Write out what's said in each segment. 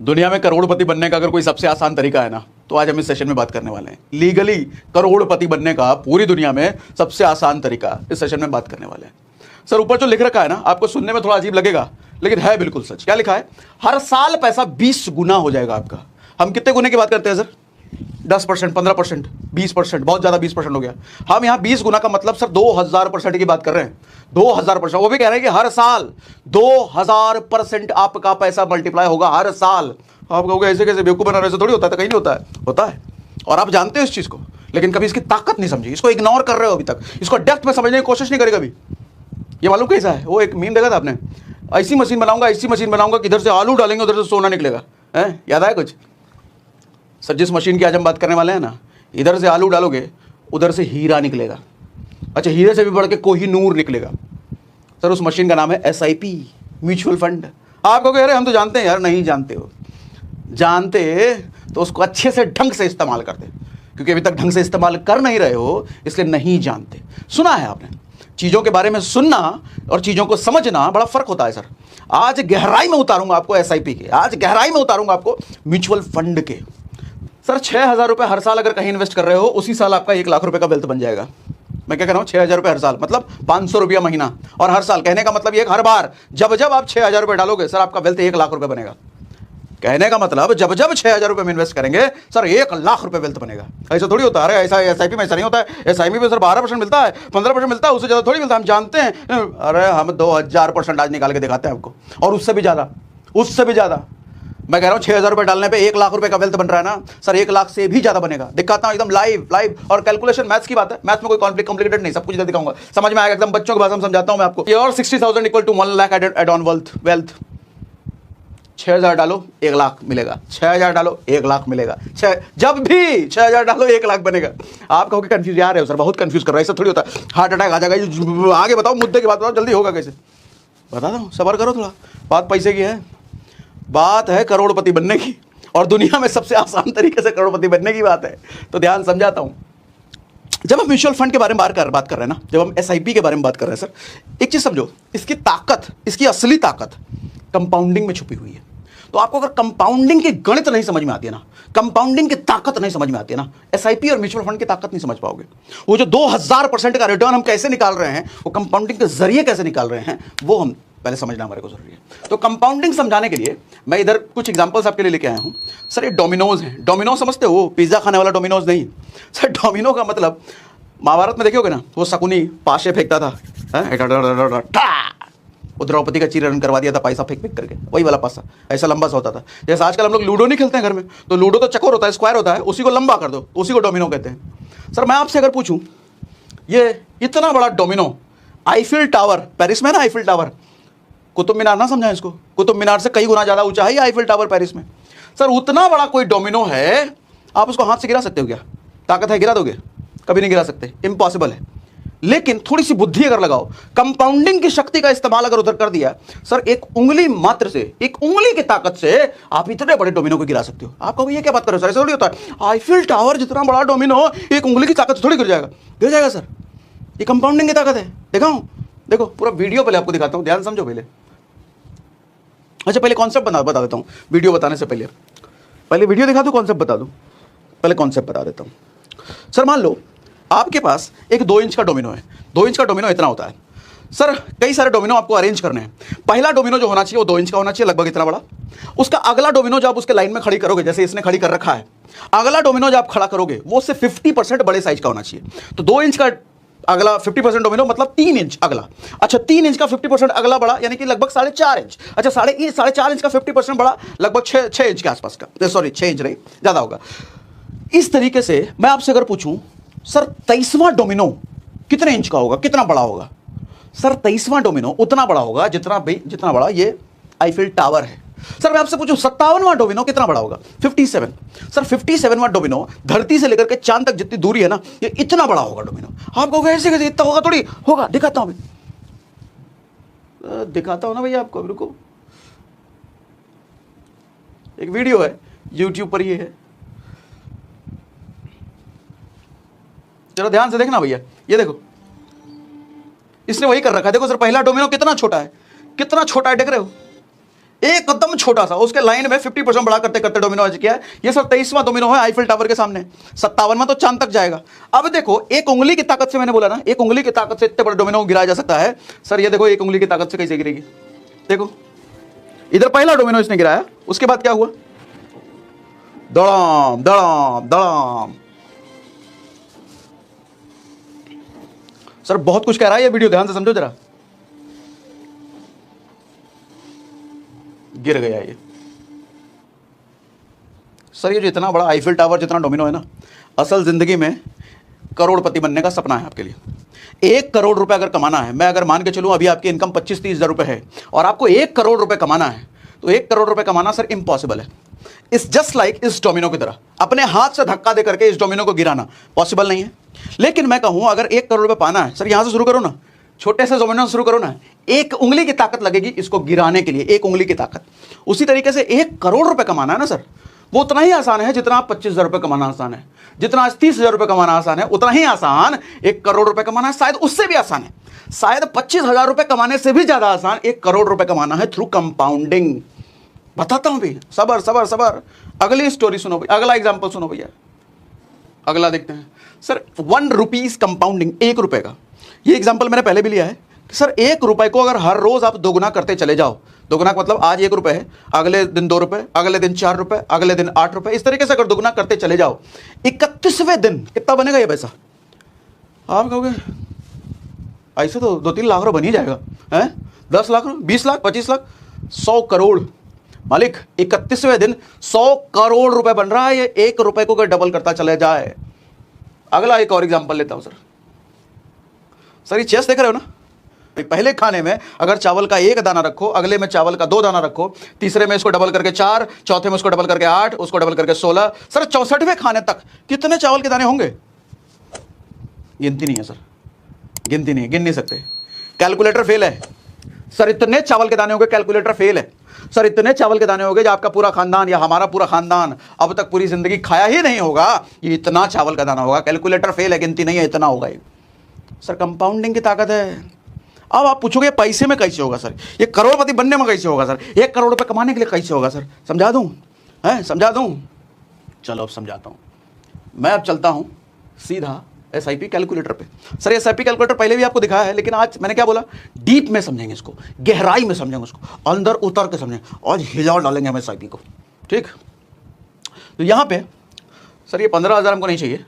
दुनिया में करोड़पति बनने का अगर कोई सबसे आसान तरीका है ना, तो आज हम इस सेशन में बात करने वाले हैं। लीगली करोड़पति बनने का पूरी दुनिया में सबसे आसान तरीका इस सेशन में बात करने वाले हैं। सर ऊपर जो लिख रखा है ना, आपको सुनने में थोड़ा अजीब लगेगा, लेकिन है बिल्कुल सच। क्या लिखा है? हर साल पैसा 20 गुना हो जाएगा आपका। हम कितने गुने की बात करते हैं सर? 10%, 15%, 20%, बहुत ज्यादा 20% हो गया। हम यहाँ 20 गुना का मतलब सर 2000% की बात कर रहे हैं। 2000%, वो भी कह रहे हैं कि हर साल 2000% आपका पैसा मल्टीप्लाई होगा हर साल। आप कहोगे ऐसे कैसे, बेवकूफ बना रहे, थोड़ी होता है? तो कहीं नहीं होता है, होता है। और आप जानते हो इस चीज को, लेकिन कभी इसकी ताकत नहीं समझी, इसको इग्नोर कर रहे हो अभी तक, इसको डेप्थ में समझने की कोशिश नहीं करी कभी। ये मालूम कैसा है? वो एक मीम देखा था आपने, ऐसी मशीन बनाऊंगा, ऐसी मशीन बनाऊंगा कि इधर से आलू डालेंगे उधर से सोना निकलेगा। है, याद आया कुछ? सर जिस मशीन की आज हम बात करने वाले हैं ना, इधर से आलू डालोगे उधर से हीरा निकलेगा। अच्छा, हीरे से भी बढ़ के कोहिनूर निकलेगा। सर उस मशीन का नाम है SIP, म्यूचुअल फंड। आप कहोगे अरे हम तो जानते हैं यार। नहीं जानते हो, जानते तो उसको अच्छे से ढंग से इस्तेमाल करते, क्योंकि अभी तक ढंग से इस्तेमाल कर नहीं रहे हो, इसलिए नहीं जानते। सुना है आपने, चीजों के बारे में सुनना और चीजों को समझना बड़ा फर्क होता है सर। आज गहराई में उतारूंगा आपको SIP के, आज गहराई में उतारूंगा आपको म्यूचुअल फंड के। सर 6000 रुपये हर साल अगर कहीं इन्वेस्ट कर रहे हो, उसी साल आपका 1 लाख रुपए का वेल्थ बन जाएगा। मैं क्या कह रहा हूँ? 6000 रुपये हर साल मतलब 500 रुपया महीना, और हर साल कहने का मतलब ये, हर बार जब जब आप 6000 रुपये डालोगे सर, आपका वेल्थ 1 लाख रुपए बनेगा। कहने का मतलब जब जब 6000 रुपये में इन्वेस्ट करेंगे सर, 1 लाख रुपए वेल्थ बनेगा। ऐसा थोड़ी होता है? अरे ऐसा SIP में ऐसा नहीं होता है। SIP में सर 12% मिलता है, 15% मिलता है, उससे ज़्यादा थोड़ी मिलता है। हम जानते हैं। अरे हम 2000% आज निकाल के दिखाते हैं आपको, और उससे भी ज़्यादा, उससे भी ज़्यादा। मैं कह रहा हूँ 6000 रुपये डालने पे 1 लाख रुपए का वेल्थ बन रहा है ना सर, 1 लाख से भी ज्यादा बनेगा। दिखाता हूँ एकदम लाइव लाइव। और कैलकुलेशन मैथ्स की बात है, मैथ्स में कोई कॉम्प्लिकेटेड नहीं, सब कुछ दिखाऊंगा, समझ में आएगा एकदम। बच्चों की भाषा में समझाता हूँ मैं आपको। और 60,000 equal to 1 lakh add on wealth. 6000 डालो 1 लाख मिलेगा, 6000 डालो 1 लाख मिलेगा, जब भी 6000 डालो 1 लाख बनेगा। आप कहोगे कंफ्यूज यार है सर, बहुत कंफ्यूज कर रहा है, ऐसा थोड़ी होता है। हार्ट अटैक आ जाएगा। आगे बताओ, मुद्दे की बात बताओ, जल्दी होगा कैसे? बता दो, सबर करो थोड़ा। बात पैसे की है, बात है करोड़पति बनने की, और दुनिया में सबसे आसान तरीके से करोड़पति बनने की बात है। तो ध्यान समझाता हूं। जब हम म्यूचुअल फंड के बारे में बात कर रहे हैं ना, जब हम SIP के बारे में बात कर रहे हैं सर, एक चीज समझो, इसकी ताकत, इसकी असली ताकत कंपाउंडिंग में छुपी हुई है। तो आपको अगर कंपाउंडिंग की गणित नहीं समझ में आती है ना, कंपाउंडिंग की ताकत नहीं समझ में आती है ना, SIP और म्यूचुअल फंड की ताकत नहीं समझ पाओगे। वो जो 2000% का रिटर्न हम कैसे निकाल रहे हैं, वो कंपाउंडिंग के जरिए कैसे निकाल रहे हैं, वो हम पहले समझना हमारे को जरूरी है। तो कंपाउंडिंग समझाने के लिए मैं इधर कुछ एग्जांपल्स आपके लिए लेके आया हूं। सर ये डोमिनोज है। डोमिनोज समझते हो? पिज्जा खाने वाला डोमिनोज नहीं सर। डोमिनो का मतलब, महाभारत में देखोगे ना, वो शकुनी पाशे फेंकता था, वो द्रौपदी का चीरहरण करवा दिया था पैसा फेंक फेंक करके, वही वाला पासा ऐसा लंबा सा होता था। जैसे आजकल हम लोग लूडो नहीं खेलते हैं घर में, तो लूडो तो चकोर होता है, स्क्वायर होता है, उसी को लंबा कर दो, उसी को डोमिनो कहते हैं। सर मैं आपसे अगर पूछूं, ये इतना बड़ा डोमिनो, आईफिल टावर, पेरिस में ना आईफिल टावर, कुतुब मीनार ना समझा इसको, कुतुब मीनार से कई गुना ज्यादा ऊंचा है आईफिल टावर पेरिस में। सर उतना बड़ा कोई डोमिनो है, आप उसको हाथ से गिरा सकते हो क्या? ताकत है, गिरा दोगे? कभी नहीं गिरा सकते, इम्पॉसिबल है। लेकिन थोड़ी सी बुद्धि अगर लगाओ, कंपाउंडिंग की शक्ति का इस्तेमाल अगर उधर कर दिया सर, एक उंगली मात्र से, एक उंगली की ताकत से आप इतने बड़े डोमिनो को गिरा सकते हो। आप कहोगे ये क्या बात कर रहे हो सर, ऐसा थोड़ी होता है। आईफिल टावर जितना बड़ा डोमिनो एक उंगली की ताकत से थोड़ी गिर जाएगा? गिर जाएगा सर, ये कंपाउंडिंग की ताकत है। दिखाऊं? देखो पूरा वीडियो पहले आपको दिखाता हूं, ध्यान समझो पहले। अच्छा पहले कॉन्सेप्ट बता देता हूं, वीडियो बताने से पहले वीडियो दिखा दूं, कॉन्सेप्ट बता दूं? पहले कॉन्सेप्ट बता देता हूं। सर मान लो आपके पास एक 2 इंच का डोमिनो है। 2 इंच का डोमिनो इतना होता है सर। कई सारे डोमिनो आपको अरेंज करने हैं। पहला डोमिनो जो होना चाहिए वो 2 इंच का होना चाहिए, लगभग इतना बड़ा। उसका अगला डोमिनो जब आप उसके लाइन में खड़ी करोगे, जैसे इसने खड़ी कर रखा है, अगला डोमिनो जब आप खड़ा करोगे वो उससे 50% बड़े साइज का होना चाहिए। तो 2 इंच का अगला 50% डोमिनो मतलब 3 इंच अगला। अच्छा 3 इंच का 50% अगला बड़ा, यानी कि लगभग 4.5 इंच। अच्छा 4.5 इंच का 50% बड़ा, लगभग 6 इंच के आसपास का, सॉरी 6 इंच नहीं, ज्यादा होगा। इस तरीके से मैं आपसे अगर पूछूं सर 23वां डोमिनो कितने इंच का होगा, कितना बड़ा होगा? सर 23वां डोमिनो उतना बड़ा होगा जितना बड़ा ये आईफिल टावर है। सर मैं आपसे पूछूं 57वां डोमिनो कितना बड़ा होगा? 57। सर 57वां डोमिनो धरती से लेकर के चांद तक जितनी दूरी है ना, ये इतना बड़ा होगा डोमिनो। आप कहोगे ऐसे कैसे, इतना होगा थोड़ी होगा। दिखाता हूं, दिखाता हूं ना भैया आपको, रुको। एक वीडियो है यूट्यूब पर, ये है, जरा ध्यान से देखना भैया। ये देखो इसने वही कर रखा है। देखो सर पहला डोमिनो कितना छोटा है, कितना छोटा है, देख रहे हो? एकदम छोटा सा, उसके लाइन में 50% बढ़ा करते करते डोमिनो आज किया है। ये सर 23वां डोमिनो है आईफिल टावर के सामने, 57वां तो चांद तक जाएगा। अब देखो एक उंगली की ताकत से, मैंने बोला ना एक उंगली की ताकत से इतने बड़े डोमिनो गिराया जा सकता है। सर ये देखो एक उंगली की ताकत से कैसे गिरेगी, देखो इधर पहला डोमिनो इसने गिराया, उसके बाद क्या हुआ, दड़ाम दड़ाम दड़ाम। सर बहुत कुछ कह रहा है ये वीडियो, ध्यान से समझो जरा। गिर गया ये। सर ये जो इतना बड़ा आईफिल टावर जितना डोमिनो है ना, असल जिंदगी में करोड़पति बनने का सपना है आपके लिए। 1 करोड़ रुपए अगर कमाना है, मैं अगर मान के चलूं अभी आपकी इनकम 25-30 हज़ार रुपए है और आपको 1 करोड़ रुपए कमाना है, तो 1 करोड़ रुपए कमाना सर इम्पॉसिबल है। इट्स जस्ट लाइक इस डोमिनो की तरह अपने हाथ से धक्का दे करके इस डोमिनो को गिराना पॉसिबल नहीं है। लेकिन मैं कहूं अगर 1 करोड़ रुपए पाना है, सर यहां से शुरू करो ना, छोटे से डोमिनो शुरू करो ना, एक उंगली की ताकत लगेगी इसको गिराने के लिए, एक उंगली की ताकत। उसी तरीके से 1 करोड़ रुपए कमाना है ना सर, वो उतना ही आसान है जितना 25,000 रुपए कमाना आसान है, जितना 30,000 रुपए कमाना आसान है, उतना ही आसान 1 करोड़ रुपए कमाना है, शायद उससे भी आसान है, शायद 25,000 रुपए कमाने से भी ज्यादा आसान 1 करोड़ रुपए कमाना है थ्रू कंपाउंडिंग। बताता हूं भी, सबर सबर सबर। अगली स्टोरी सुनो भैया, अगला एग्जाम्पल सुनो भैया, अगला देखते हैं। सर 1 रुपीज कंपाउंडिंग, 1 रुपए का, ये एग्जाम्पल मैंने पहले भी लिया है कि सर 1 रुपए को अगर हर रोज आप दोगुना करते चले जाओ, दोगुना का मतलब आज 1 रुपए है, अगले दिन 2 रुपए, अगले दिन 4 रुपए, अगले दिन 8 रुपए, इस तरीके से अगर दोगुना करते चले जाओ, 31वें दिन कितना बनेगा ये पैसा? आप कहोगे ऐसे तो 2-3 लाख रुपए बन ही जाएगा, है 10 लाख, 20 लाख, 25 लाख, 100 करोड़। मालिक 31वें दिन 100 करोड़ रुपए बन रहा है, ये 1 रुपए को अगर डबल करता चले जाए। अगला एक और एग्जांपल लेता हूं सर ये चेस देख रहे हो ना, पहले खाने में अगर चावल का 1 दाना रखो, अगले में चावल का 2 दाना रखो, तीसरे में इसको डबल करके 4, चौथे में उसको डबल करके 8, उसको डबल करके 16, सर 64वें खाने तक कितने चावल के दाने होंगे? गिनती नहीं है सर, गिनती नहीं है, गिन नहीं सकते। कैलकुलेटर फेल है सर, इतने चावल के दाने होंगे, कैलकुलेटर फेल है सर, इतने चावल के दाने होंगे जो आपका पूरा खानदान या हमारा पूरा खानदान अब तक पूरी जिंदगी खाया ही नहीं होगा, ये इतना चावल का दाना होगा। कैलकुलेटर फेल है, गिनती नहीं है, इतना होगा ये। सर कंपाउंडिंग की ताकत है। अब आप पूछोगे पैसे में कैसे होगा सर, ये करोड़पति बनने में कैसे होगा सर, 1 करोड़ रुपए कमाने के लिए कैसे होगा सर? समझा दूं, है समझा दूं? चलो अब समझाता हूं। मैं अब चलता हूं सीधा SIP कैलकुलेटर पे। सर SIP कैलकुलेटर पहले भी आपको दिखाया है, लेकिन आज मैंने क्या बोला, डीप में समझेंगे इसको, गहराई में समझेंगे उसको, अंदर उतर के समझेंगे, आज हिला डालेंगे हम SIP को, ठीक? तो यहां पे सर ये 15,000 हमको नहीं चाहिए।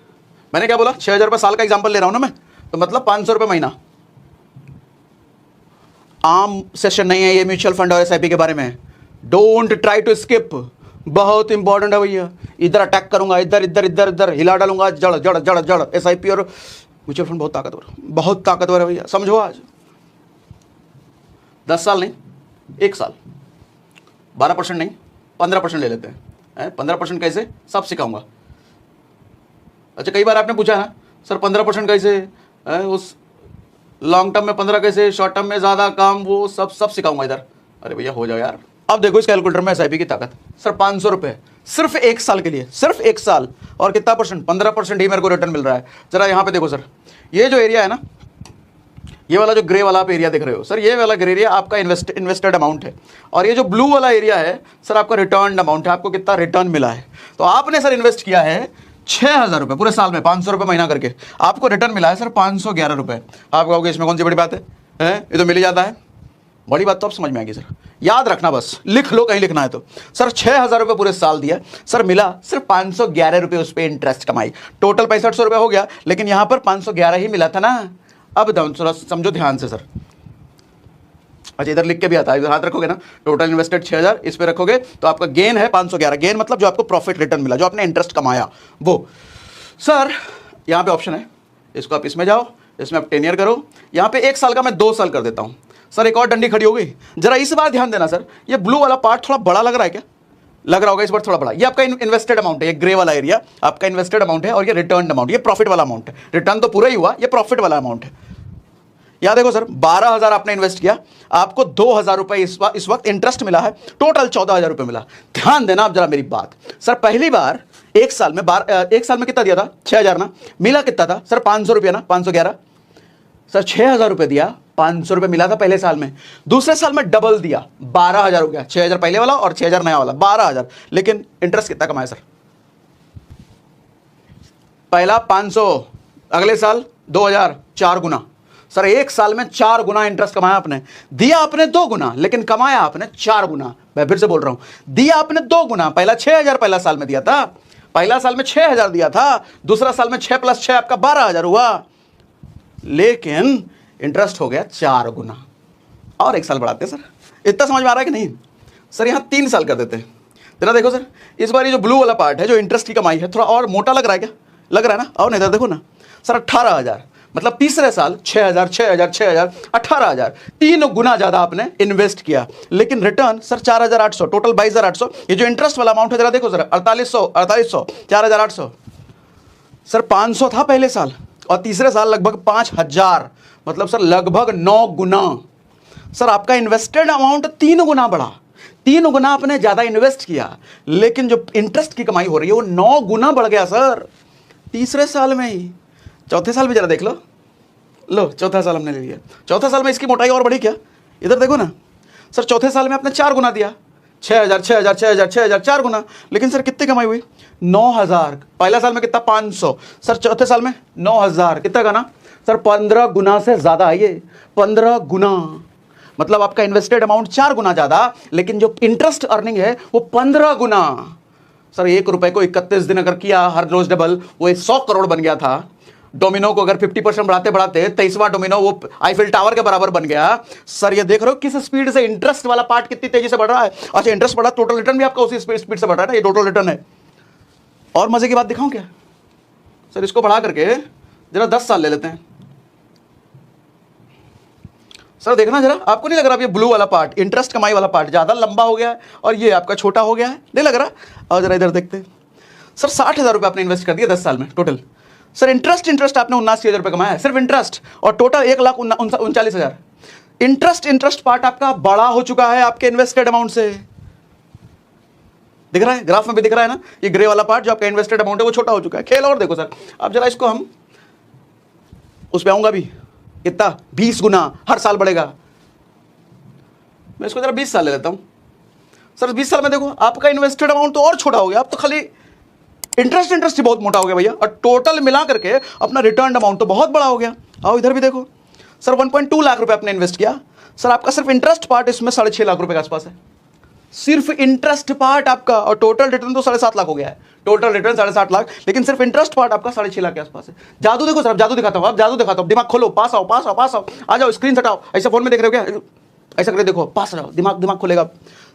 मैंने क्या बोला, 6,000 रुपये साल का एग्जाम्पल ले रहा हूं ना मैं, तो मतलब 500 रुपये महीना। आम सेशन नहीं है ये म्यूचुअल फंड और SIP के बारे में, डोंट ट्राई टू स्किप, बहुत इंपॉर्टेंट है भैया। इधर अटैक करूंगा, इधर इधर इधर इधर हिला डालूंगा, जड़ जड़ जड़ जड़। SIP और म्यूचुअल फंड बहुत ताकतवर, बहुत ताकतवर है भैया, समझो। आज 10 साल नहीं, 1 साल, 12% नहीं 15% ले लेते हैं। 15% कैसे, सब सिखाऊंगा। अच्छा कई बार आपने पूछा ना सर 15% कैसे, उस लॉन्ग टर्म में 15 कैसे, शॉर्ट टर्म में ज्यादा काम, वो सब सिखाऊंगा इधर। अरे भैया हो जाओ यार। अब देखो इस कैलकुलेटर में SIP की ताकत, सर 500 रुपए सिर्फ 1 साल के लिए, सिर्फ 1 साल, और कितना परसेंट, 15% ही मेरे को रिटर्न मिल रहा है। जरा यहाँ पे देखो सर, ये जो एरिया है ना, ये वाला जो ग्रे वाला आप एरिया देख रहे हो सर, ये वाला ग्रे एरिया आपका इन्वेस्टेड अमाउंट है, और ये जो ब्लू वाला एरिया है सर आपका रिटर्न अमाउंट है, आपको कितना रिटर्न मिला है। तो आपने सर इन्वेस्ट किया है 6,000 रुपये पूरे साल में, 500 रुपये महीना करके, आपको रिटर्न मिला है सर 511 रुपये। आप कहोगे इसमें कौन सी बड़ी बात है, ये तो मिल ही जाता है। बड़ी बात तो अब समझ में आएगी सर, याद रखना, बस लिख लो कहीं लिखना है तो। सर 6,000 रुपये पूरे साल दिया सर, मिला सिर्फ 511 रुपये, उस पर इंटरेस्ट कमाई, टोटल 6500 रुपये हो गया, लेकिन यहां पर 511 ही मिला था ना। अब थोड़ा समझो ध्यान से सर। अच्छा इधर लिख के भी आता है, इधर हाथ रखोगे ना, टोटल इन्वेस्टेड 6,000, इस पे रखोगे तो आपका गेन है 511। गेन मतलब जो आपको प्रॉफिट रिटर्न मिला, जो आपने इंटरेस्ट कमाया वो। सर यहाँ पे ऑप्शन है, इसको आप इसमें जाओ, इसमें आप 10 ईयर करो, यहाँ पे 1 साल का मैं 2 साल कर देता हूँ। सर एक और डंडी खड़ी हो गई, जरा इस बार ध्यान देना सर, ये ब्लू वाला पार्ट थोड़ा बड़ा लग रहा है क्या? लग रहा होगा इस बार थोड़ा बड़ा। ये आपका इन्वेस्टेड अमाउंट है, ये ग्रे वाला एरिया आपका इन्वेस्टेड अमाउंट है, और ये रिटर्न अमाउंट, ये प्रॉफिट वाला अमाउंट है। रिटर्न तो पूरा ही हुआ, ये प्रॉफिट वाला अमाउंट है। याद देखो सर, 12,000 आपने इन्वेस्ट किया, आपको 2,000 रुपए इस वक्त इंटरेस्ट मिला है, टोटल 14,000 रुपए मिला। ध्यान देना आप जरा मेरी बात। सर पहली बार 1 साल में 1 साल में कितना दिया था, 6,000 ना, मिला कितना था सर 500 रुपया ना, 511। सर 6,000 रुपये दिया, 500 रुपये मिला था पहले साल में, दूसरे साल में डबल दिया, 12,000 हो गया। 6,000 पहले वाला और 6,000 नया वाला, 12,000। लेकिन इंटरेस्ट कितना कमाया सर? पहला 500, अगले साल 2,000, 4 गुना। सर एक साल में 4 गुना इंटरेस्ट कमाया आपने। दिया आपने 2 गुना, लेकिन कमाया आपने 4 गुना। मैं फिर से बोल रहा हूं, दिया आपने 2 गुना, पहला 6,000 पहला साल में दिया था, पहला साल में 6,000 दिया था, दूसरा साल में 6 + 6 आपका 12,000 हुआ, लेकिन इंटरेस्ट हो गया 4 गुना। और एक साल बढ़ाते सर। इतना समझ में आ रहा है कि नहीं? सर यहां 3 साल कर देते हैं। जरा देखो सर, इस बार ये जो ब्लू वाला पार्ट है, जो इंटरेस्ट की कमाई है, थोड़ा और मोटा लग रहा है क्या? लग रहा है ना? और नहीं, इधर देखो ना सर, 18,000, मतलब तीसरे साल 6,000, 6,000, 6,000, 18,000, 3 गुना ज्यादा आपने इन्वेस्ट किया, लेकिन रिटर्न सर 4,800, टोटल 22,800। ये जो इंटरेस्ट वाला अमाउंट है, जरा देखो सर, 4,800, 4,800। सर 500 था पहले साल, और तीसरे साल लगभग 5,000, मतलब सर लगभग 9 गुना। सर आपका इन्वेस्टेड अमाउंट 3 गुना बढ़ा, 3 गुना आपने ज्यादा इन्वेस्ट किया, लेकिन जो इंटरेस्ट की कमाई हो रही है वो 9 गुना बढ़ गया सर तीसरे साल में ही। चौथे साल भी जरा देख लो, चौथा साल हमने ले लिया, चौथा साल में इसकी मोटाई और बढ़ी क्या? इधर देखो ना सर, चौथे साल में आपने 4 गुना दिया, 6,000, 6,000, 6,000, 6,000, 4 गुना, लेकिन सर कितनी कमाई हुई? 9,000। पहला साल में कितना? 500। सर चौथे साल में 9,000, कितना का ना सर? 15 गुना से ज्यादा है ये, 15 गुना। मतलब आपका इन्वेस्टेड अमाउंट 4 गुना ज्यादा, लेकिन जो इंटरेस्ट अर्निंग है वो 15 गुना। सर 1 रुपए को 31 दिन अगर किया, हर रोज डबल, वो 100 करोड़ बन गया था। डोमिनो को अगर 50% बढ़ाते बढ़ाते 23वां डोमिनो वो आईफिल टावर के बराबर बन गया। सर ये देख रहे हो किस स्पीड से इंटरेस्ट वाला पार्ट कितनी तेजी से बढ़ रहा है। अच्छा इंटरेस्ट बढ़ा, टोटल रिटर्न भी आपका उसी स्पीड से बढ़ रहा है ना, ये टोटल रिटर्न है। और मजे की बात दिखाऊं क्या सर? इसको बढ़ा करके जरा 10 साल ले लेते हैं। सर देखना जरा, आपको नहीं लग रहा ये ब्लू वाला पार्ट, इंटरेस्ट कमाई वाला पार्ट ज्यादा लंबा हो गया है और ये आपका छोटा हो गया है? नहीं लग रहा? और जरा इधर देखते हैं सर, 60,000 रुपये आपने इन्वेस्ट कर दिया 10 साल में टोटल। सर इंटरेस्ट आपने 79,000 रुपये कमाया सिर्फ इंटरेस्ट, और टोटल 1,39,000। इंटरेस्ट पार्ट आपका बड़ा हो चुका है आपके इन्वेस्टेड अमाउंट से। दिख रहा है ग्राफ में भी दिख रहा है ना, ये ग्रे वाला पार्ट जो आपका इन्वेस्टेड अमाउंट है वो छोटा हो चुका है। खेल और देखो सर, अब जरा इसको हम उस पे आऊंगा भी, कितना? 20 गुना हर साल बढ़ेगा। मैं इसको जरा 20 साल ले लेता हूं। सर 20 साल में देखो आपका इन्वेस्टेड अमाउंट तो और छोटा हो गया, अब तो खाली इंटरेस्ट ही बहुत मोटा हो गया भैया, और टोटल मिला करके अपना रिटर्न अमाउंट तो बहुत बड़ा हो गया। आओ इधर भी देखो सर, 1.2 लाख रुपए आपने इन्वेस्ट किया। सर आपका सिर्फ इंटरेस्ट पार्ट इसमें 6.5 लाख रुपए के आसपास है, सिर्फ इंटरेस्ट पार्ट आपका, और टोटल रिटर्न तो 7.5 लाख हो गया है। टोटल रिटर्न 7.5 लाख, लेकिन सिर्फ इंटरेस्ट पार्ट आपका 6.5 लाख के आसपास है। जादू देखो सर, जादू दिखाता हूं, आप जादू दिखाता हूं, दिमाग खोलो, पास आओ, पास आओ, पास आओ, आ जाओ, स्क्रीन हटाओ। ऐसा फोन में देख रहे हो क्या? ऐसा करके देखो, पास जाओ, दिमाग खुलेगा।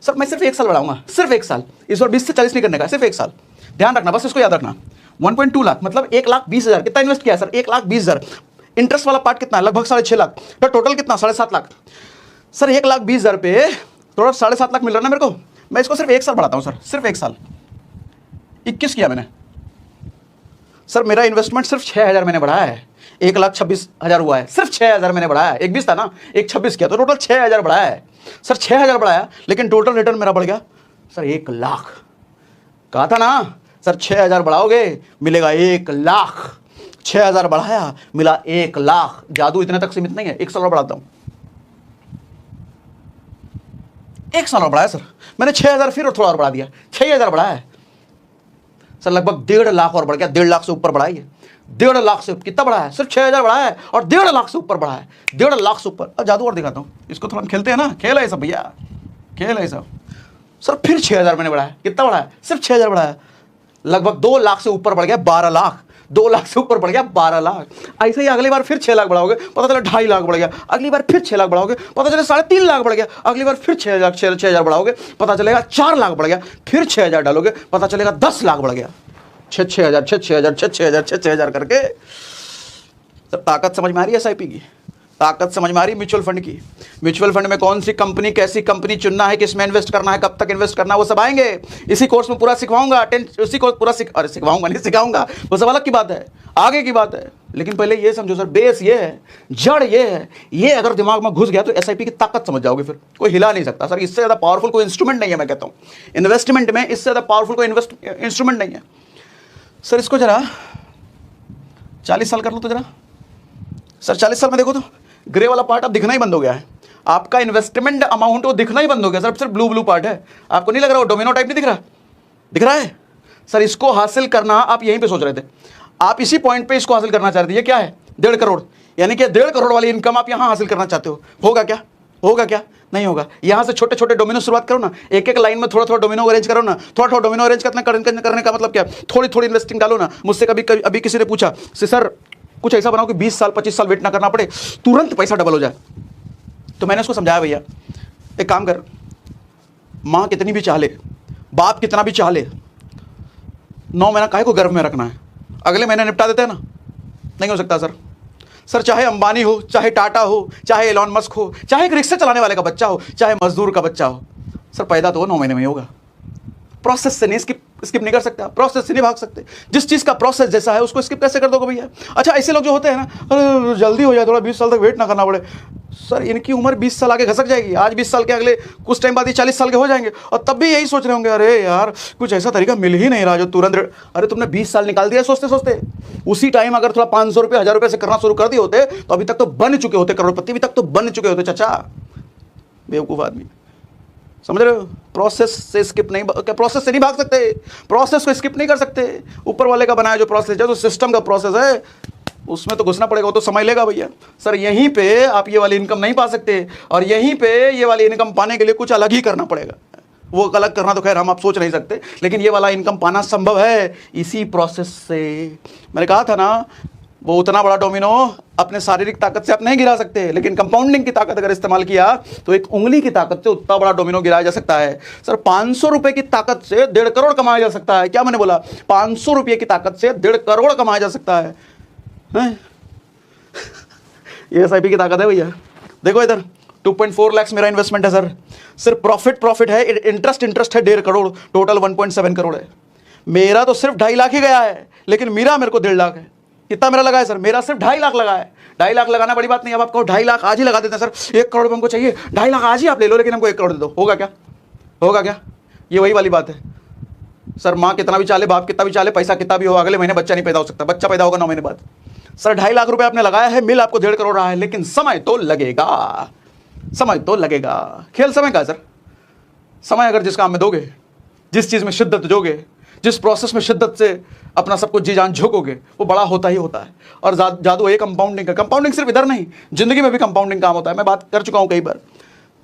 सर मैं सिर्फ 1 साल बढ़ाऊंगा, सिर्फ 1 साल, इस बार 20 से 40 नहीं करने का, सिर्फ 1 साल। ध्यान रखना, बस इसको याद रखना। 1.2 लाख मतलब 1,20,000। कितना इन्वेस्ट किया सर? 1,20,000। इंटरेस्ट वाला पार्ट कितना? लगभग 6.5 लाख। तो टोटल कितना? 7.5 लाख। सर 1,20,000 पे थोड़ा 7.5 लाख मिल रहा है ना मेरे को। मैं इसको सिर्फ 1 साल बढ़ाता हूं सर, सिर्फ 1 साल। 21 किया मैंने सर, मेरा इन्वेस्टमेंट सिर्फ 6,000 मैंने बढ़ाया है, 1,26,000 हुआ है, सिर्फ 6,000 मैंने बढ़ाया है। 21 था ना, 1,26 किया, तो टोटल 6,000 बढ़ाया है सर। 6,000 बढ़ाया, लेकिन टोटल रिटर्न मेरा बढ़ गया सर 1 लाख। कहा था ना सर 6,000 बढ़ाओगे मिलेगा 1 लाख, 6,000 बढ़ाया मिला 1 लाख। जादू इतने तक सीमित नहीं है, 1 साल और बढ़ाता हूं, 1 साल और बढ़ाया सर मैंने। 6,000 फिर और थोड़ा और बढ़ा दिया, 6,000 बढ़ाया है सर, लगभग 1.5 लाख और बढ़ गया, 1.5 लाख से ऊपर बढ़ा है। 1.5 लाख से कितना बढ़ा है? सिर्फ 6,000 बढ़ा है, और 1.5 लाख से ऊपर बढ़ा है, 1.5 लाख से ऊपर। जादू और दिखाता हूं, इसको थोड़ा खेलते हैं ना, खेल है सब भैया, खेल है सब। सर फिर 6,000 मैंने बढ़ाया, कितना बढ़ाया? सिर्फ 6,000 बढ़ाया, लगभग 2 लाख से ऊपर बढ़ गया 12 लाख, 2 लाख से ऊपर बढ़ गया 12 लाख। ऐसे ही अगली बार फिर 6 लाख बढ़ाओगे, पता चला 2.5 लाख बढ़ गया। अगली बार फिर 6 लाख बढ़ाओगे, पता चला 3.5 लाख बढ़ गया। अगली बार फिर 6,000 बढ़ाओगे, पता चलेगा 4 लाख बढ़ गया। फिर 6,000 डालोगे, पता चलेगा 10 लाख बढ़ गया। 6,000 6,000 6,000 6,000 करके। सब ताकत समझ में आ रही है एसआईपी की? ताकत समझ में आ रही है म्यूचुअल फंड की? म्यूचुअल फंड में कौन सी कंपनी, कैसी कंपनी चुनना है, किसमें इन्वेस्ट करना है, कब तक इन्वेस्ट करना है, वो सब आएंगे इसी कोर्स में पूरा सिखवाऊंगा। उसी कोर्स पूरा सिखवाऊंगा नहीं, सिखाऊंगा, वो सब अलग की बात है, आगे की बात है। लेकिन पहले ये समझो सर, बेस ये है, जड़ ये है, ये अगर दिमाग में घुस गया तो एसआईपी की ताकत समझ जाओगे, फिर कोई हिला नहीं सकता सर। इससे ज़्यादा पावरफुल कोई इंस्ट्रूमेंट नहीं है, मैं कहता हूँ इन्वेस्टमेंट में इससे ज़्यादा पावरफुल कोई इंस्ट्रूमेंट नहीं है सर। इसको जरा 40 साल कर लो तो जरा सर 40 साल में देखो तो ग्रे वाला पार्ट अब दिखना ही बंद हो गया है, आपका इन्वेस्टमेंट अमाउंट वो दिखना ही बंद हो गया सर, सिर्फ ब्लू पार्ट है। आपको नहीं लग रहा वो डोमिनो टाइप नहीं दिख रहा? दिख रहा है सर। इसको हासिल करना आप यहीं पे सोच रहे थे, आप इसी पॉइंट पे इसको हासिल करना चाह रहे थे। ये क्या है? 1.5 करोड़, यानी कि 1.5 करोड़ वाली इनकम आप यहां हासिल करना चाहते हो। होगा क्या? होगा क्या? नहीं होगा। यहां से छोटे छोटे डोमिनो शुरुआत करो ना, एक एक लाइन में थोड़ा थोड़ा डोमिनो अरेंज करो ना। थोड़ा थोड़ा डोमिनो अरेंज करने का मतलब क्या? थोड़ी थोड़ी इन्वेस्टिंग डालो ना। मुझसे कभी अभी किसी ने पूछा सर कुछ ऐसा बनाओ कि 20 साल 25 साल वेट ना करना पड़े, तुरंत पैसा डबल हो जाए। तो मैंने उसको समझाया भैया एक काम कर, माँ कितनी भी चाह ले, बाप कितना भी चाह ले, 9 महीना काहे को गर्भ में रखना है? अगले महीने निपटा देते हैं ना। नहीं हो सकता सर। सर चाहे अंबानी हो, चाहे टाटा हो, चाहे एलॉन मस्क हो, चाहे एक रिक्शा चलाने वाले का बच्चा हो, चाहे मजदूर का बच्चा हो, सर पैदा तो 9 महीने में ही होगा। प्रोसेस से नहीं स्किप नहीं कर सकते, प्रोसेस से नहीं भाग सकते। जिस चीज़ का प्रोसेस जैसा है उसको स्किप कैसे कर दोगे भैया? अच्छा ऐसे लोग जो होते हैं ना, अरे जल्दी हो जाए, थोड़ा 20 साल तक वेट ना करना पड़े। सर इनकी उम्र 20 साल आगे घसक जाएगी। आज 20 साल के, अगले कुछ टाइम बाद ये 40 साल के हो जाएंगे, और तब भी यही सोच रहे होंगे अरे यार कुछ ऐसा तरीका मिल ही नहीं रहा जो तुरंत। अरे तुमने 20 साल निकाल दिया सोचते सोचते। उसी टाइम अगर थोड़ा 500 रुपये 1000 रुपये से करना शुरू कर दिए होते तो अभी तक तो बन चुके होते करोड़पति, अभी तक तो बन चुके होते। चाचा बेवकूफ़ आदमी, समझ रहे हो? प्रोसेस से स्किप नहीं, क्या प्रोसेस से नहीं भाग सकते? प्रोसेस को स्किप नहीं कर सकते। ऊपर वाले का बनाया जो प्रोसेस है, जो सिस्टम का प्रोसेस है, उसमें तो घुसना पड़ेगा, वो तो समय लेगा भैया। सर यहीं पे आप ये वाली इनकम नहीं पा सकते, और यहीं पे ये वाली इनकम पाने के लिए कुछ अलग ही करना पड़ेगा। वो अलग करना तो खैर हम आप सोच नहीं सकते, लेकिन ये वाला इनकम पाना संभव है इसी प्रोसेस से। मैंने कहा था ना, वो उतना बड़ा डोमिनो अपने शारीरिक ताकत से आप नहीं गिरा सकते, लेकिन कंपाउंडिंग की ताकत अगर इस्तेमाल किया तो एक उंगली की ताकत से उतना बड़ा डोमिनो गिराया जा सकता है। सर 500 रुपए की ताकत से 1.5 करोड़ कमाया जा सकता है। क्या मैंने बोला? 500 रुपये की ताकत से 1.5 करोड़ कमाया जा सकता है। ये SIP की ताकत है भैया। देखो इधर 2.4 लाख मेरा इन्वेस्टमेंट है सर। सिर्फ प्रॉफिट है, इंटरेस्ट है 1.5 करोड़, टोटल 1.7 करोड़ है। मेरा तो सिर्फ 2.5 लाख ही गया है, लेकिन मेरा मेरे को 1.5 लाख है। कितना मेरा लगा है सर? मेरा सिर्फ 2.5 लाख लगा है। 2.5 लाख लगाना बड़ी बात नहीं। अब आप कहो 2.5 लाख आज ही लगा देते हैं सर, 1 करोड़ हमको चाहिए, 2.5 लाख आज ही आप ले लो, लेकिन हमको 1 करोड़ दे दो। होगा क्या? होगा क्या? ये वही वाली बात है सर। माँ कितना भी चाले, बाप कितना भी चाले, पैसा कितना भी हो, अगले महीने बच्चा नहीं पैदा हो सकता। बच्चा पैदा होगा 9 महीने बाद। सर 2.5 लाख रुपए आपने लगाया है, मिल आपको 1.5 करोड़ रहा है, लेकिन समय तो लगेगा, समय तो लगेगा। खेल समय का है सर। समय अगर जिस काम में दोगे, जिस चीज़ में शिद्दत दोगे, जिस प्रोसेस में शिद्दत से अपना सब कुछ जी जान झोंकोगे, वो बड़ा होता ही होता है। और जादू है कंपाउंडिंग का। कंपाउंडिंग सिर्फ इधर नहीं, जिंदगी में भी कंपाउंडिंग काम होता है। मैं बात कर चुका हूं कई बार।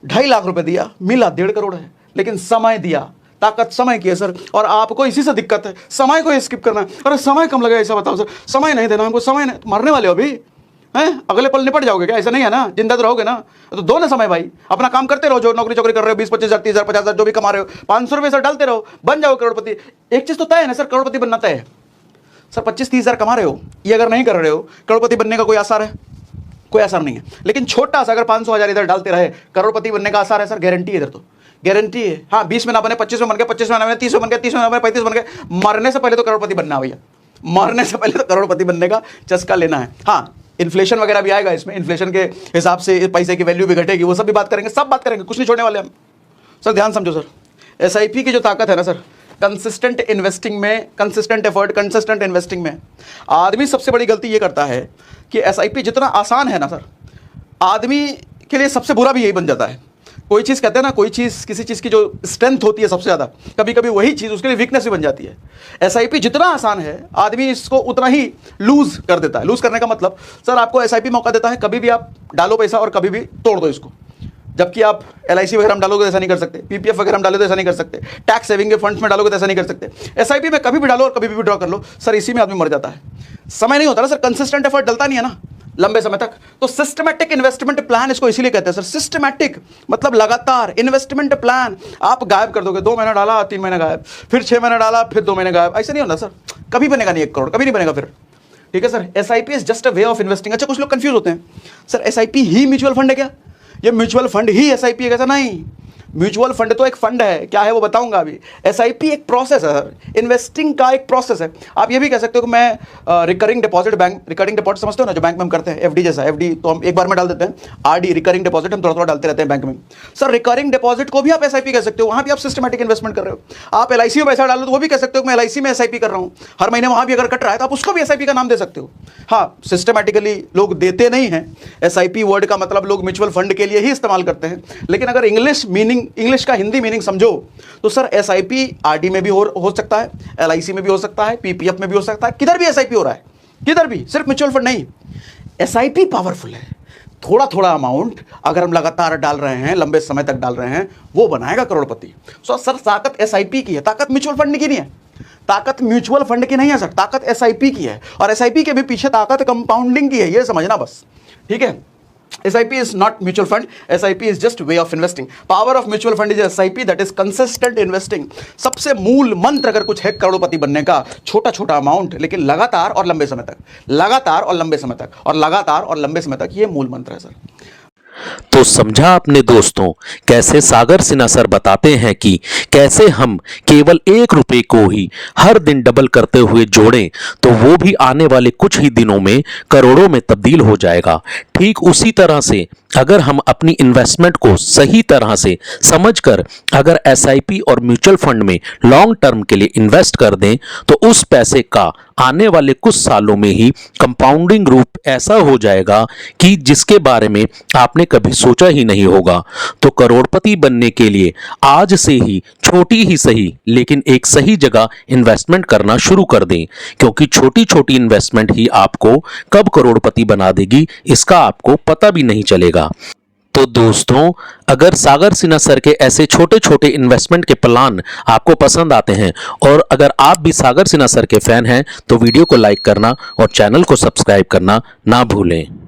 2.5 लाख रुपए दिया, मिला 1.5 करोड़ है, लेकिन समय दिया, ताकत समय की है सर। और आपको इसी से दिक्कत है, समय को स्किप करना। अरे समय कम लगे, ऐसा बताओ सर। समय नहीं देना हमको, समय नहीं। मरने वाले हो अभी हैं, अगले पल निपट जाओगे क्या? ऐसा नहीं है ना, जिंदा तो रहोगे ना। तो दो ना समय भाई, अपना काम करते रहो। जो नौकरी चौकरी कर रहे हो, 20-25 हज़ार 30,000 50,000 जो भी कमा रहे हो, 500 रुपये सर डालते रहो, बन जाओ करोड़पति। एक चीज़ तो तय है ना सर, करोड़पति बनना तय है सर। 25-30 हज़ार कमा रहे हो, ये अगर नहीं कर रहे हो, करोड़पति बनने का कोई आसार है? कोई आसार नहीं है। लेकिन छोटा सा अगर 500 हज़ार इधर डालते रहे, करोड़पति बनने का आसार है सर। गारंटी है इधर तो, गारंटी है। हाँ 20 में ना बने, 25 में बन गए, 25 में ना बने, 30 में बन गए, 30 में ना बने, 35 बन गए। मरने से पहले तो करोड़पति बनना है भैया, मरने से पहले तो करोड़पति बनने का चस्का लेना है। हाँ इन्फ्लेशन वगैरह भी आएगा इसमें, इन्फ्लेशन के हिसाब से पैसे की वैल्यू भी घटेगी, वो सब भी बात करेंगे, सब बात करेंगे, कुछ नहीं छोड़ने वाले हम। सर ध्यान समझो सर, SIP की जो ताकत है ना सर, कंसिस्टेंट इन्वेस्टिंग में, कंसिस्टेंट एफर्ट, कंसिस्टेंट इन्वेस्टिंग में आदमी सबसे बड़ी गलती ये करता है कि SIP जितना आसान है ना सर, आदमी के लिए सबसे बुरा भी यही बन जाता है। कोई चीज़ कहते हैं ना, कोई चीज़, किसी चीज़ की जो स्ट्रेंथ होती है सबसे ज़्यादा, कभी कभी वही चीज़ उसके लिए वीकनेस भी बन जाती है। SIP जितना आसान है, आदमी इसको उतना ही लूज कर देता है। लूज करने का मतलब सर, आपको SIP मौका देता है, कभी भी आप डालो पैसा और कभी भी तोड़ दो इसको। जबकि आप LIC वगैरह में डालोगे तो ऐसा नहीं कर सकते, PPF वगैरह में डालोगे तो ऐसा नहीं कर सकते, टैक्स सेविंग के फंड्स में डालोगे तो ऐसा नहीं कर सकते। SIP में कभी भी डालो और कभी भी विड्रॉ कर लो सर, इसी में आदमी मर जाता है। समय नहीं होता ना सर, कंसिस्टेंट एफर्ट डलता नहीं है ना लंबे समय तक। तो सिस्टमैटिक इन्वेस्टमेंट प्लान इसको इसीलिए कहते हैं सर। सिस्टमैटिक मतलब लगातार इन्वेस्टमेंट प्लान। आप गायब कर दोगे, 2 महीना डाला 3 महीने गायब, फिर 6 महीने डाला फिर 2 महीने गायब, ऐसे नहीं होता सर। कभी बनेगा नहीं 1 करोड़, कभी नहीं बनेगा फिर। ठीक है sir, SIP is just a way of investing. अच्छा कुछ लोग कंफ्यूज होते हैं, सर SIP ही म्यूचुअल फंड है क्या? ये म्यूचुअल फंड ही SIP है कैसा? नहीं, म्यूचुअल फंड तो एक फंड है, क्या है वो बताऊंगा अभी। एसआईपी एक प्रोसेस है, इन्वेस्टिंग का एक प्रोसेस है। आप ये भी कह सकते हो कि मैं recurring deposit, bank recurring deposit समझते हो ना, जो बैंक में हम करते हैं एफडी जैसा। एफडी तो हम एक बार में डाल देते हैं, आरडी रिकरिंग डिपॉजिट हम थोड़ा थोड़ा डालते रहते हैं बैंक में। सर रिकरिंग डिपॉजिट को भी आप एसआईपी कह सकते हो, वहां भी आप सिस्टमैटिक इन्वेस्टमेंट कर रहे हो। आप एलआईसी में पैसा डालो तो वो भी कह सकते हो मैं एलआईसी में एसआईपी कर रहा हूं, हर महीने वहां भी अगर कट रहा है तो आप उसको भी एसआईपी का नाम दे सकते हो। हाँ, सिस्टमैटिकली लोग देते नहीं हैं, एसआईपी वर्ड का मतलब लोग म्यूचुअल फंड के लिए ही इस्तेमाल करते हैं, लेकिन अगर इंग्लिश का हिंदी मीनिंग समझो तो सर एसआईपी आरडी में भी हो सकता है, एलआईसी में भी हो सकता है, पीपीएफ में भी हो सकता है, किधर भी एसआईपी हो रहा है, किधर भी, सिर्फ म्यूचुअल फंड नहीं। एसआईपी पावरफुल है, थोड़ा थोड़ा अमाउंट अगर हम लगातार डाल रहे हैं, लंबे समय तक डाल रहे हैं, वो बनाएगा करोड़पति। सर ताकत एसआईपी की है, ताकत म्यूचुअल फंड की नहीं है, ताकत म्यूचुअल फंड की नहीं है सर, ताकत एसआईपी की है। और एसआईपी के भी पीछे ताकत कंपाउंडिंग की है, ये समझना बस, ठीक है। SIP is not mutual fund. SIP is just way of investing. Power of mutual fund is SIP, that is consistent investing. सबसे मूल मंत्र अगर कुछ है करोड़पति बनने का, छोटा छोटा अमाउंट लेकिन लगातार और लंबे समय तक, लगातार और लंबे समय तक, और लगातार और लंबे समय तक, ये मूल मंत्र है सर। तो समझा आपने दोस्तों, कैसे सागर सिन्हा सर बताते हैं कि कैसे हम केवल 1 रुपए को ही हर दिन डबल करते हुए जोड़ें तो वो भी आने वाले कुछ ही दिनों में करोड़ों में तब्दील हो जाएगा। ठीक उसी तरह से अगर हम अपनी इन्वेस्टमेंट को सही तरह से समझकर अगर एसआईपी और म्यूचुअल फंड में लॉन्ग टर्म के लिए इन्वेस्ट कर दें तो उस पैसे का आने वाले कुछ सालों में ही कंपाउंडिंग रूप ऐसा हो जाएगा कि जिसके बारे में आपने कभी सोचा ही नहीं होगा। तो करोड़पति बनने के लिए आज से ही छोटी ही सही लेकिन एक सही जगह इन्वेस्टमेंट करना शुरू कर दें, क्योंकि छोटी छोटी इन्वेस्टमेंट ही आपको कब करोड़पति बना देगी इसका आपको पता भी नहीं चलेगा। तो दोस्तों, अगर सागर सिन्हा सर के ऐसे छोटे छोटे इन्वेस्टमेंट के प्लान आपको पसंद आते हैं और अगर आप भी सागर सिन्हा सर के फैन हैं तो वीडियो को लाइक करना और चैनल को सब्सक्राइब करना ना भूलें।